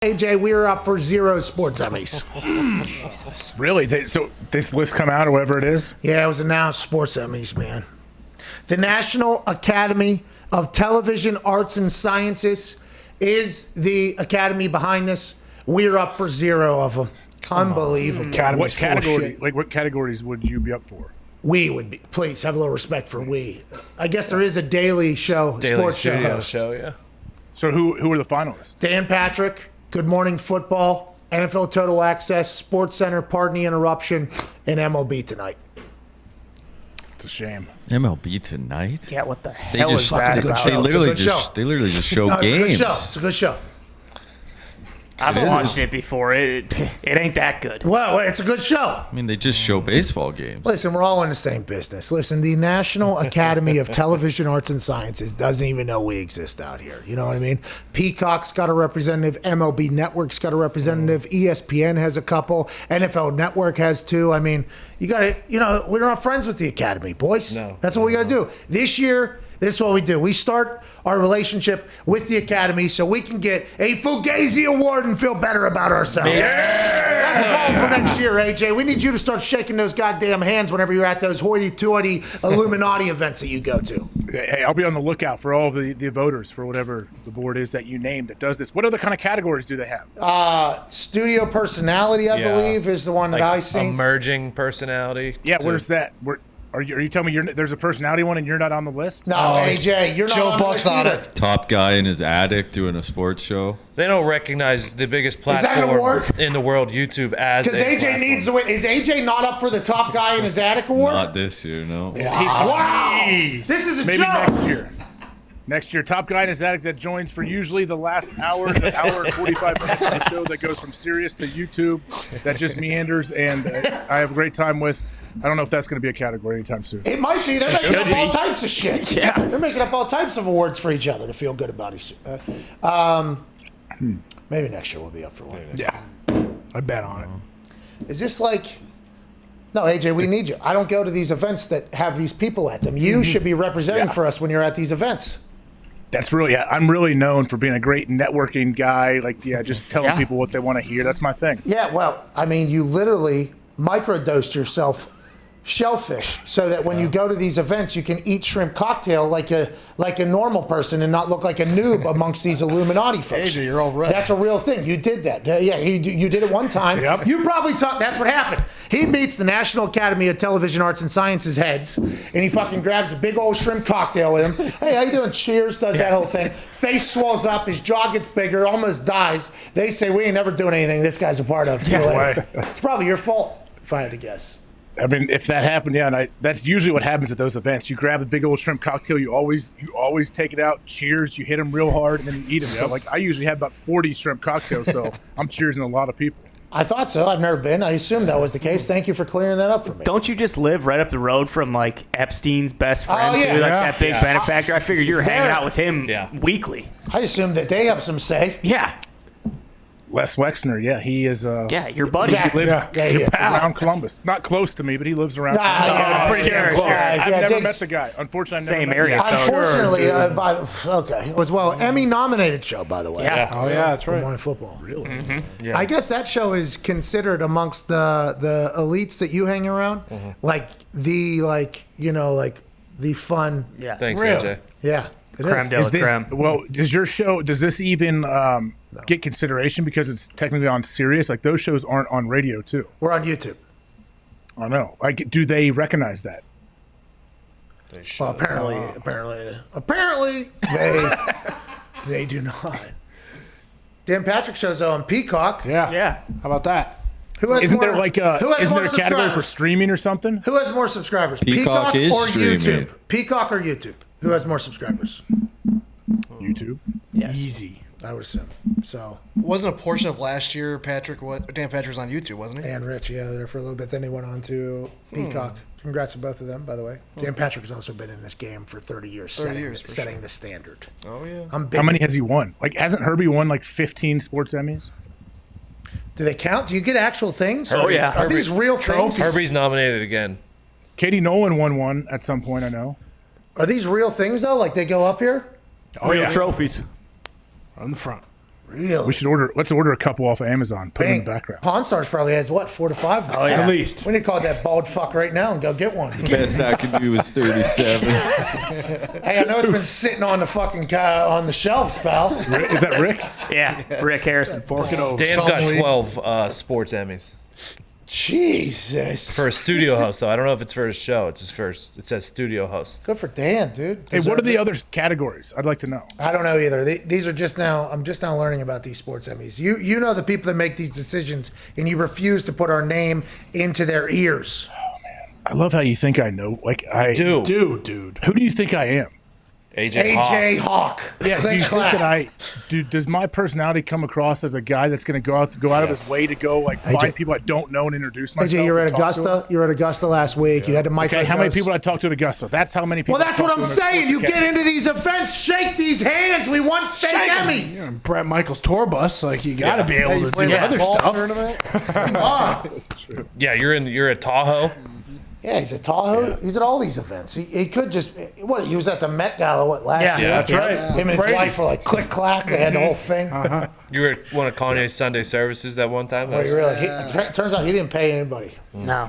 AJ, we are up for 0 sports Emmys. Really? So this list come out or whatever it is? Yeah, it was announced sports Emmys, man. The National Academy of Television Arts and Sciences is the academy behind this. We're up for 0 of them. Unbelievable. What category? Like what categories would you be up for? We would be. Please have a little respect for we. I guess there is a daily show, sports show host. Yeah. So who are the finalists? Dan Patrick, Good Morning Football, NFL Total Access, Sports Center, Pardon the Interruption, and MLB Tonight. It's a shame. MLB Tonight? Yeah, what the hell is fucking that good about? show. They literally just show No, games. It's a good show. I've watched it before. It ain't that good. Well, it's a good show. I mean, they just show baseball games. Listen, we're all in the same business. Listen, the National Academy of Television Arts and Sciences doesn't even know we exist out here. You know what I mean? Peacock's got a representative. MLB Network's got a representative. ESPN has a couple. NFL Network has 2. I mean, you got to, we're not friends with the Academy, boys. No. That's what we got to do. This year, this is what we do. We start our relationship with the Academy so we can get a Fugazi Award and feel better about ourselves. That's a goal for next year, AJ. We need you to start shaking those goddamn hands whenever you're at those hoity-toity Illuminati events that you go to. Hey, I'll be on the lookout for all of the voters for whatever the board is that you named that does this. What other kind of categories do they have? Studio personality, I believe, is the one that I see. Emerging personality. Yeah, where's that? Are you telling me there's a personality one and you're not on the list? No, AJ, you're not Joe on the Buck's list on either. it. Top guy in his attic doing a sports show. They don't recognize the biggest that an award? platform in the world, YouTube, as Because a AJ platform. needs to win. Is AJ not up for the top guy in his attic award? Not this year, no. Wow! This is a Maybe joke. next year. Next year, top guy in his attic that joins for usually the last hour, the hour and 45 minutes of the show that goes from Sirius to YouTube, that just meanders, and I have a great time with. I don't know if that's going to be a category anytime soon. It might be. They're making up all types of shit. Yeah. They're making up all types of awards for each other to feel good about each maybe next year we'll be up for one. Yeah, I bet on it. Is this like... No, AJ, we need you. I don't go to these events that have these people at them. You should be representing for us when you're at these events. That's really, I'm really known for being a great networking guy. Like, just telling people what they want to hear. That's my thing. Yeah, well, I mean, you literally microdosed yourself shellfish so that when you go to these events, you can eat shrimp cocktail like a normal person and not look like a noob amongst these Illuminati folks. AJ, you're all right. That's a real thing. You did that. Yeah, you did it one time. Yep. You probably that's what happened. He meets the National Academy of Television Arts and Sciences heads, and he fucking grabs a big old shrimp cocktail with him. Hey, how you doing? Cheers, does that whole thing. Face swells up, his jaw gets bigger, almost dies. They say, we ain't never doing anything this guy's a part of. See you later. It's probably your fault, if I had to guess. I mean, if that happened, and that's usually what happens at those events. You grab a big old shrimp cocktail, you always take it out, cheers, you hit them real hard, and then you eat them. So, like, I usually have about 40 shrimp cocktails, so I'm cheersing a lot of people. I thought so. I've never been. I assumed that was the case. Thank you for clearing that up for me. Don't you just live right up the road from like Epstein's best friend yeah. too, like Yeah. that big benefactor? I figured you were hanging there. out with him weekly. I assumed that they have some say. Yeah, Les Wexner, he is. yeah, your buddy. Exactly. Lives Yeah, he is. around Columbus. Not close to me, but he lives around Columbus. yeah, pretty damn close. I've Yeah, never Diggs. met the guy. Unfortunately, I've never Same met area. him. Unfortunately, okay. It was Emmy nominated show, by the way. Yeah. Oh, yeah, that's For right. Morning Football. Really? Yeah. I guess that show is considered amongst the elites that you hang around, like the fun. Yeah, Thanks, Really? AJ. Yeah, it Creme is. de la creme. Well, does this even get consideration because it's technically on Sirius? Like, those shows aren't on radio, too. We're on YouTube. I don't know. Like, do they recognize that? They should. Well, apparently they do not. Dan Patrick shows on Peacock. Yeah. Yeah. How about that? Who has Isn't more, there like who has isn't more there a category subscribers? for streaming or something? Who has more subscribers? Peacock is or streaming. YouTube? Peacock or YouTube? Who has more subscribers? YouTube. Easy. I would assume. So, Wasn't a portion of last year, Dan Patrick was on YouTube, wasn't he? and Rich, there for a little bit. Then he went on to Peacock. Congrats to both of them, by the way. Dan Patrick has also been in this game for 30 years, 30 years, for setting the standard. Oh, yeah. I'm big. How many has he won? Like, hasn't Herbie won like 15 sports Emmys? Do they count? Do you get actual things? Oh, yeah. Are these real things? Herbie's nominated again. Katie Nolan won one at some point, I know. Are these real things, though? Like they go up here? Oh, Real yeah. trophies. On the front. Really? We should order. Let's order a couple off of Amazon. Put them in the background. Pawn Stars probably has what, 4 to 5? Oh, yeah. At least. We need to call that bald fuck right now and go get one. Best I can do is 37. Hey, I know it's been sitting on the fucking on the shelves, pal. Is that Rick? Yeah, Rick Harrison. Fork it over. Dan's got Somebly. 12 sports Emmys. Jesus. For a studio host, though. I don't know if it's for his show. It's his first. It says studio host. Good for Dan, dude. Hey, what are Deserves the it. other categories? I'd like to know. I don't know either. These are just now. I'm just now learning about these sports Emmys. You know the people that make these decisions, and you refuse to put our name into their ears. I love how you think I know. Like I Dude. Dude. Who do you think I am? AJ Hawk. Yeah, do Click, you think clack. that does my personality come across as a guy that's going to go out of his way to go like find AJ. people I don't know and introduce myself? AJ, you were at and talk to them? Augusta. You were at Augusta last week. You had to microdose. Okay, how many people I talked to at Augusta? That's how many people. Well, that's I what talked I'm to in a saying. You sports get into these events, shake these hands. We want fake Emmys. Yeah, Brett Michaels tour bus. Like you got to be able to do other stuff. Come on. Yeah, you're at Tahoe. Yeah, he's at Tahoe. He's at all these events. He could just he was at the Met Gala last year. That's right. Him and his Brady. wife were like click clack. They had the whole thing. You were at one of Kanye's Sunday services that one time. But he really, turns out he didn't pay anybody. No.